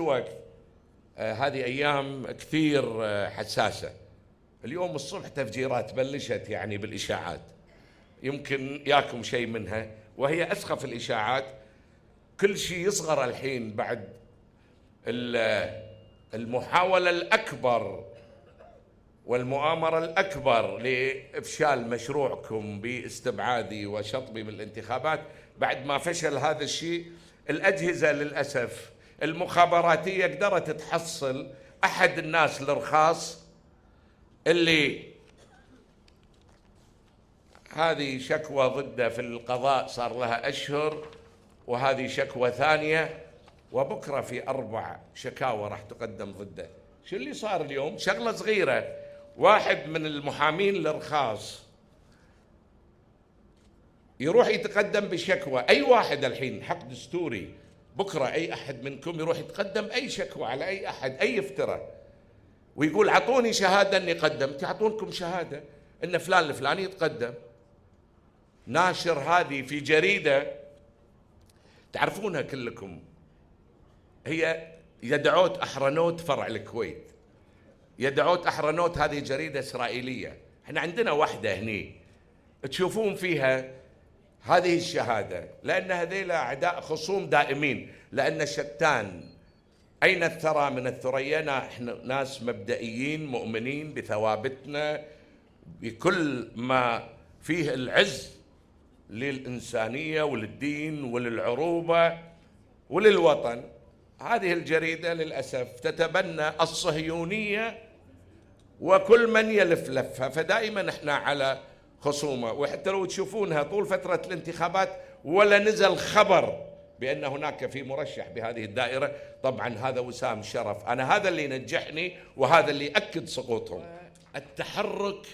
الوقت هذه أيام كثير حساسة. اليوم الصبح تفجيرات بلشت يعني بالإشاعات، يمكن ياكم شيء منها، وهي أسخف الإشاعات. كل شيء يصغر الحين بعد المحاولة الأكبر والمؤامرة الأكبر لإفشال مشروعكم باستبعادي وشطبي من الانتخابات. بعد ما فشل هذا الشيء، الأجهزة للأسف المخابراتية قدرت تحصل أحد الناس الرخاص اللي هذه شكوى ضده في القضاء صار لها أشهر، وهذه شكوى ثانية، وبكرة في 4 شكاوى راح تقدم ضده. شو اللي صار اليوم؟ شغلة صغيرة، واحد من المحامين الرخاص يروح يتقدم بشكوى. أي واحد الحين حق دستوري، بكرة أي أحد منكم يروح يتقدم أي شكوى على أي أحد، أي افتراء، ويقول أعطوني شهادة أني قدمت. يعطونكم شهادة أن فلان الفلاني يتقدم. ناشر هذه في جريدة تعرفونها كلكم، هي يدعوت أحرنوت فرع الكويت. يدعوت أحرنوت هذه جريدة إسرائيلية. احنا عندنا واحدة هني تشوفون فيها هذه الشهادة، لأن هذيلا أعداء خصوم دائمين، لأن شتان أين الثرى من الثريا. احنا ناس مبدئيين مؤمنين بثوابتنا، بكل ما فيه العز للإنسانية وللدين وللعروبة وللوطن. هذه الجريدة للأسف تتبنى الصهيونية وكل من يلف لفها، فدائما احنا على خصومة. وحتى لو تشوفونها طول فترة الانتخابات ولا نزل خبر بأن هناك في مرشح بهذه الدائرة. طبعا هذا وسام شرف، أنا هذا اللي نجحني وهذا اللي أكد سقوطهم. التحرك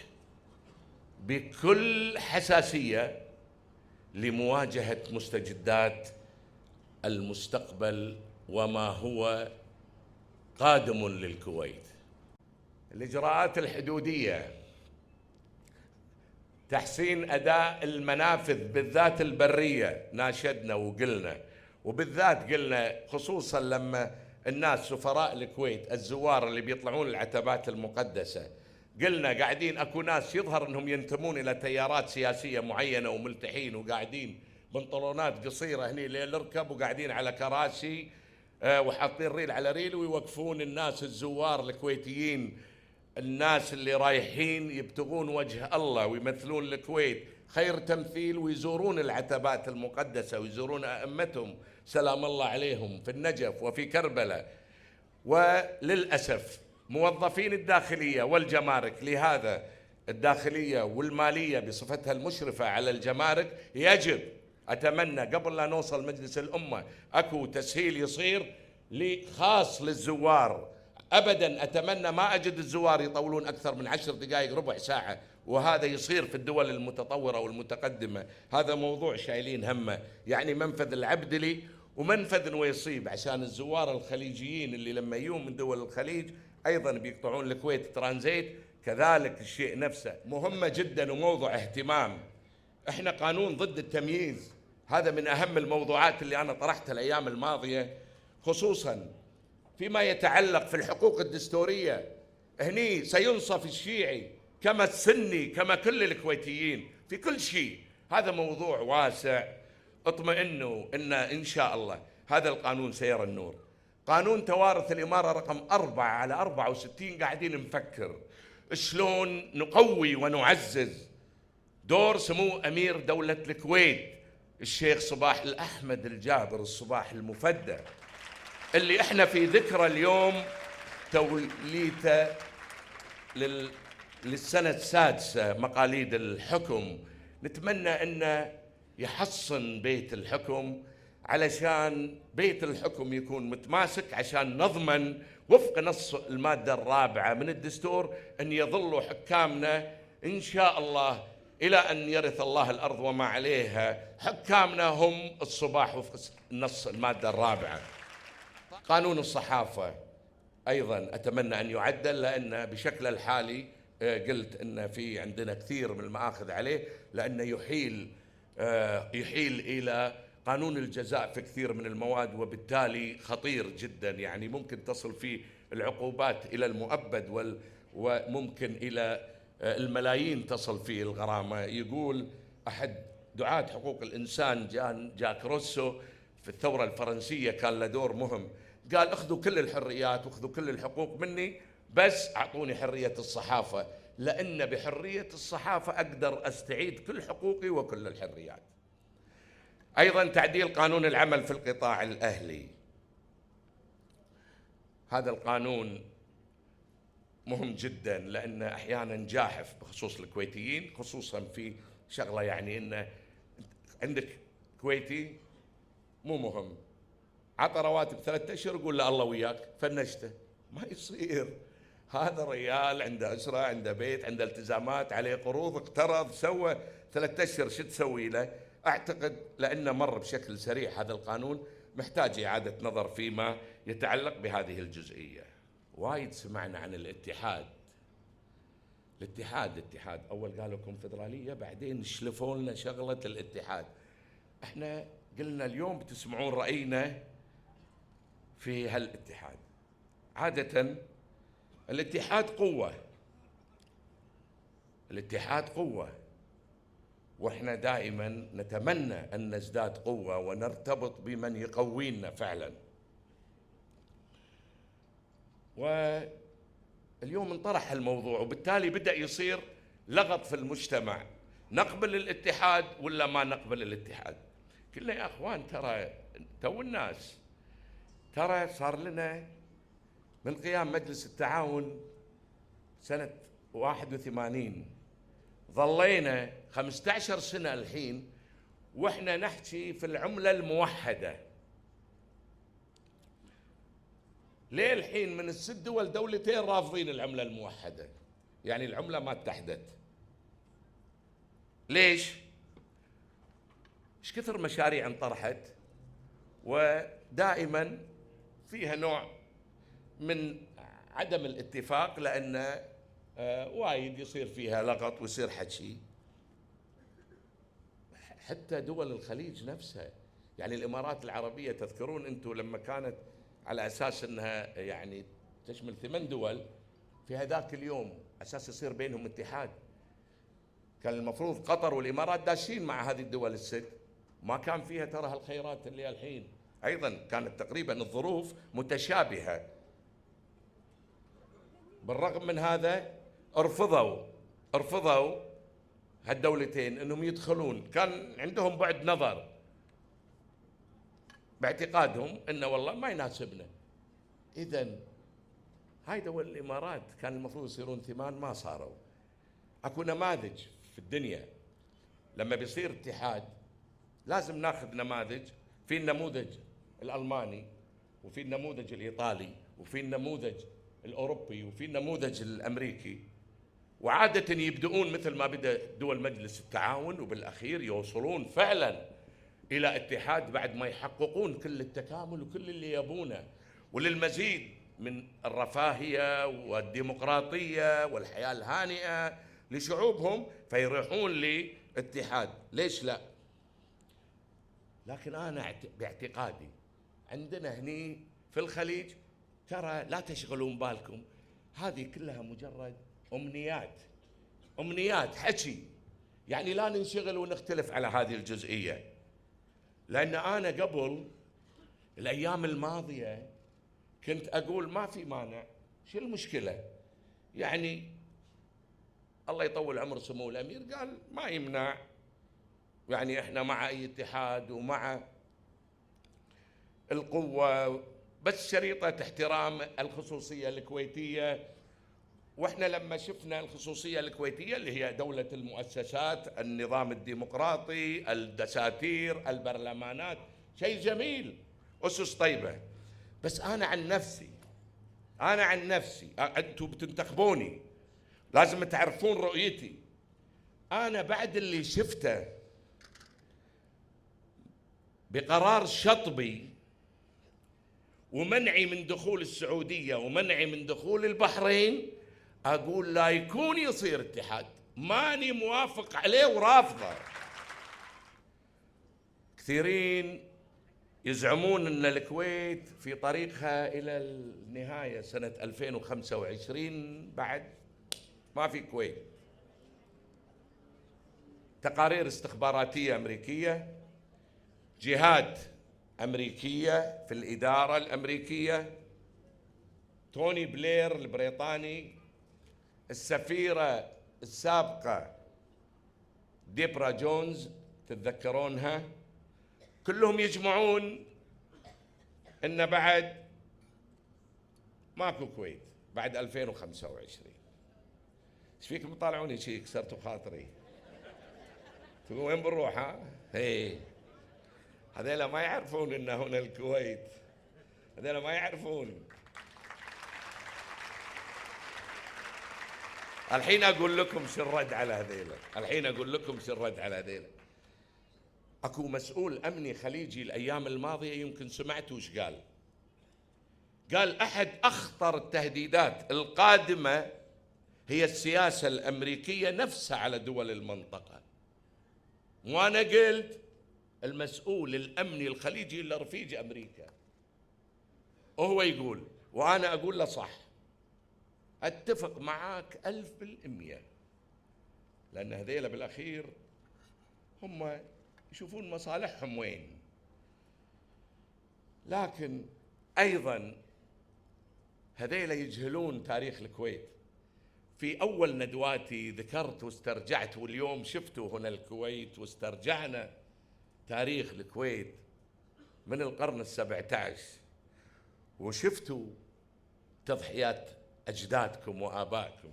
بكل حساسية لمواجهة مستجدات المستقبل وما هو قادم للكويت. الإجراءات الحدودية، تحسين أداء المنافذ بالذات البرية، ناشدنا وقلنا، وبالذات قلنا خصوصا لما الناس سفراء الكويت الزوار اللي بيطلعون العتبات المقدسة، قلنا قاعدين اكو ناس يظهر انهم ينتمون الى تيارات سياسية معينة وملتحين، وقاعدين بنطلونات قصيرة هني ليل الركب، وقاعدين على كراسي وحاطين ريل على ريل، ويوقفون الناس الزوار الكويتيين، الناس اللي رايحين يبتغون وجه الله ويمثلون الكويت خير تمثيل، ويزورون العتبات المقدسة ويزورون أئمتهم سلام الله عليهم في النجف وفي كربلاء. وللأسف موظفين الداخلية والجمارك، لهذا الداخلية والمالية بصفتها المشرفة على الجمارك يجب، أتمنى قبل لا نوصل مجلس الأمة أكو تسهيل يصير خاص للزوار. أبدا أتمنى ما أجد الزوار يطولون أكثر من 10 دقائق ربع ساعة، وهذا يصير في الدول المتطورة والمتقدمة. هذا موضوع شايلين همه، يعني منفذ العبدلي ومنفذ نويصيب، عشان الزوار الخليجيين اللي لما يجون من دول الخليج أيضا بيقطعون الكويت ترانزيت، كذلك الشيء نفسه مهمة جدا وموضوع اهتمام. احنا قانون ضد التمييز، هذا من أهم الموضوعات اللي أنا طرحتها الأيام الماضية، خصوصا فيما يتعلق في الحقوق الدستورية. هني سينصف الشيعي كما السني كما كل الكويتيين في كل شيء. هذا موضوع واسع، اطمئنوا إن شاء الله هذا القانون سيرى النور. قانون توارث الإمارة رقم 4 على 64 قاعدين نفكر شلون نقوي ونعزز دور سمو أمير دولة الكويت الشيخ صباح الأحمد الجابر الصباح المفدى، اللي احنا في ذكرى اليوم توليته للسنة السادسة مقاليد الحكم. نتمنى أنه يحصن بيت الحكم علشان بيت الحكم يكون متماسك، عشان نضمن وفق نص المادة 4 من الدستور أن يظلوا حكامنا إن شاء الله إلى أن يرث الله الأرض وما عليها. حكامنا هم الصباح وفق نص المادة 4. قانون الصحافة أيضا أتمنى أن يعدل، لأن بشكل الحالي قلت أن في عندنا كثير من المآخذ عليه، لأنه يحيل إلى قانون الجزاء في كثير من المواد، وبالتالي خطير جدا، يعني ممكن تصل فيه العقوبات إلى المؤبد وممكن إلى الملايين تصل فيه الغرامة. يقول أحد دعاة حقوق الإنسان جاك روسو في الثورة الفرنسية كان له دور مهم، قال اخذوا كل الحريات واخذوا كل الحقوق مني، بس أعطوني حرية الصحافة، لأن بحرية الصحافة أقدر أستعيد كل حقوقي وكل الحريات. أيضا تعديل قانون العمل في القطاع الأهلي، هذا القانون مهم جدا لأنه أحيانا جاحف بخصوص الكويتيين، خصوصا في شغلة يعني إنه عندك كويتي مو مهم عطى رواتب 3 أشهر يقول له الله وياك فنشته، ما يصير. هذا ريال عنده أسرة، عنده بيت، عنده التزامات، عليه قروض، اقترض، سوى 3 أشهر، شو تسوي له؟ أعتقد لأنه مر بشكل سريع هذا القانون محتاج إعادة نظر فيما يتعلق بهذه الجزئية. وايد سمعنا عن الاتحاد، الاتحاد أول قالوا كونفدرالية، بعدين شلفوا لنا شغلة الاتحاد. احنا قلنا اليوم بتسمعون رأينا في هالاتحاد. عادة الاتحاد قوة، الاتحاد قوة، واحنا دائما نتمنى أن نزداد قوة ونرتبط بمن يقوينا فعلا. واليوم انطرح الموضوع وبالتالي بدأ يصير لغط في المجتمع، نقبل الاتحاد ولا ما نقبل الاتحاد؟ قلنا يا اخوان ترى تو الناس، ترى صار لنا من قيام مجلس التعاون سنة 81 ظلينا 15 سنة الحين واحنا نحكي في العملة الموحدة. ليه الحين من ال6 دول دولتين رافضين العملة الموحدة؟ يعني العملة ما اتحدت. ليش؟ ايش كثر مشاريع انطرحت ودائما فيها نوع من عدم الاتفاق، لأن وايد يصير فيها لغط ويصير حكي. حتى دول الخليج نفسها، يعني الإمارات العربية تذكرون أنتم لما كانت على أساس أنها يعني تشمل 8 دول في هذاك اليوم أساس يصير بينهم اتحاد، كان المفروض قطر والإمارات داشين مع هذه الدول ال6، ما كان فيها ترى هالخيرات اللي الحين. أيضا كانت تقريبا الظروف متشابهة، بالرغم من هذا ارفضوا هالدولتين انهم يدخلون، كان عندهم بعد نظر باعتقادهم انه والله ما يناسبنا. اذا هاي دول الامارات كان المفروض يصيرون 8، ما صاروا. اكو نماذج في الدنيا لما بيصير اتحاد لازم ناخذ نماذج، في النموذج الالماني وفي النموذج الايطالي وفي النموذج الاوروبي وفي النموذج الامريكي، وعادة يبدؤون مثل ما بدأ دول مجلس التعاون وبالأخير يوصلون فعلا إلى اتحاد بعد ما يحققون كل التكامل وكل اللي يبونه وللمزيد من الرفاهية والديمقراطية والحياة الهانئة لشعوبهم، فيروحون لاتحاد. ليش لا؟ لكن أنا باعتقادي عندنا هني في الخليج ترى لا تشغلون بالكم، هذه كلها مجرد أمنيات حكي، يعني لا ننشغل ونختلف على هذه الجزئية. لأن أنا قبل الأيام الماضية كنت أقول ما في مانع، شو المشكلة؟ يعني الله يطول عمر سمو الأمير قال ما يمنع، يعني إحنا مع أي اتحاد ومع القوة، بس شريطة احترام الخصوصية الكويتية. واحنا لما شفنا الخصوصية الكويتية اللي هي دولة المؤسسات، النظام الديمقراطي، الدساتير، البرلمانات، شيء جميل، أسس طيبة. بس أنا عن نفسي أنتم بتنتخبوني لازم تعرفون رؤيتي. أنا بعد اللي شفته بقرار شطبي ومنعي من دخول السعودية ومنعي من دخول البحرين، أقول لا يكون يصير اتحاد، ماني موافق عليه ورافضه. كثيرين يزعمون أن الكويت في طريقها إلى النهاية سنة 2025 بعد ما في كويت. تقارير استخباراتية أمريكية، جهات أمريكية في الإدارة الأمريكية، توني بلير البريطاني، السفيرة السابقة ديبرا جونز تتذكرونها، كلهم يجمعون ان بعد ماكو كويت بعد 2025. ايش فيكم تطالعوني شيء كسرتوا خاطري؟ تقول وين بنروح؟ ها هذيلا ما يعرفون ان هنا الكويت، هذيلا ما يعرفون. الحين اقول لكم شو الرد على هذيلا، الحين اقول لكم شو الرد على هذيلا. اكو مسؤول امني خليجي الايام الماضيه يمكن سمعتوا وش قال. قال احد اخطر التهديدات القادمه هي السياسه الامريكيه نفسها على دول المنطقه. وانا قلت المسؤول الامني الخليجي الا رفيج امريكا، وهو يقول وانا اقول له صح، اتفق معاك 1000%، لان هذيلا بالاخير هم يشوفون مصالحهم وين. لكن ايضا هذيلا يجهلون تاريخ الكويت. في اول ندواتي ذكرت واسترجعت، واليوم شفتوا هنا الكويت واسترجعنا تاريخ الكويت من القرن ال17، وشفتوا تضحيات اجدادكم وابائكم.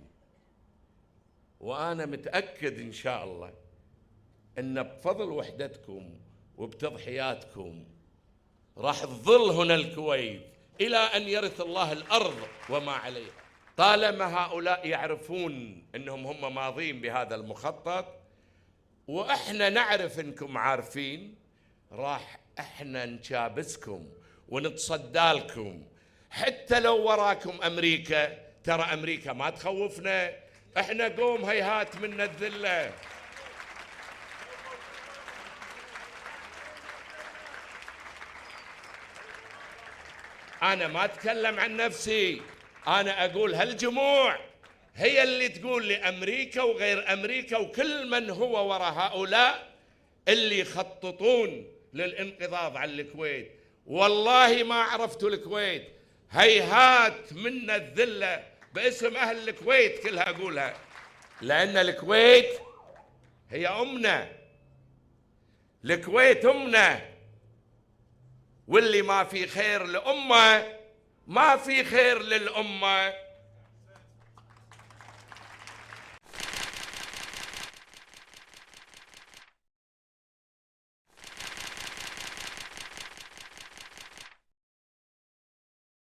وانا متاكد ان شاء الله ان بفضل وحدتكم وبتضحياتكم راح تظل هنا الكويت الى ان يرث الله الارض وما عليها. طالما هؤلاء يعرفون انهم هم ماضين بهذا المخطط، واحنا نعرف انكم عارفين، راح احنا نشابسكم ونتصدى لكم. حتى لو وراكم امريكا، ترى امريكا ما تخوفنا، احنا قوم هيهات من الذله. أنا ما أتكلم عن نفسي، أنا أقول هالجموع هي اللي تقول لأمريكا وغير أمريكا وكل من هو وراء هؤلاء اللي يخططون للانقضاض على الكويت. والله ما عرفتوا الكويت، هيهات من الذلة باسم أهل الكويت كلها أقولها، لأن الكويت هي أمنا، الكويت أمنا، واللي ما في خير لأمة ما في خير للأمة.